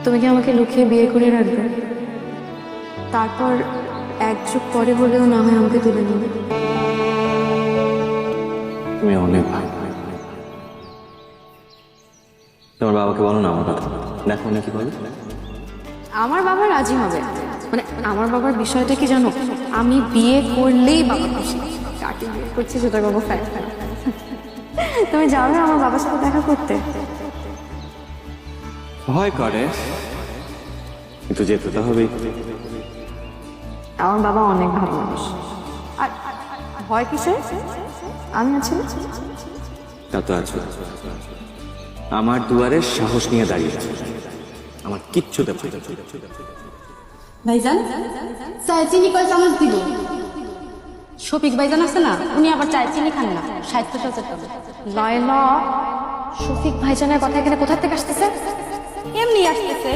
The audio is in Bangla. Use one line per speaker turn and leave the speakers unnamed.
তুমি কি আমাকে লুকিয়ে বিয়ে করে রাখবে? তারপর এক যুগ পরে হলেও না হয় আমাকে তুলে নেবে।
তুমি অনেক ভালো। তোমার বাবাকে বলো না আমার কথা, দেখো উনি কি বলে।
আমার বাবা রাজি হবে, মানে আমার বাবার বিষয়টা কি জানো, আমি বিয়ে করলেই বাবা খুশি। কাকে বিয়ে করছি সেটা বাবা ফ্যাক্ট। তুমি যাবে আমার বাবার সাথে দেখা করতে?
ভয় করে, কিন্তু যেতে তো হবেই।
আমার বাবা অনেক ভালো মানুষ। আর ভয় কিসে? আমি আছি না?
তা তো আছে। আমার দুয়ারে সাহস নিয়ে দাঁড়িয়ে আছে, আমার কিচ্ছু দেব।
ভাইজান চায় চিনি কয় চামচ দিব? শফিক ভাইজান আছে না, উনি আবার চায় চিনি খান না, 60-70 টাকা।
লায়লা, শফিক ভাইজানের কথা এখানে কোথা থেকে আসতেছে?
এমনি আসতেছে।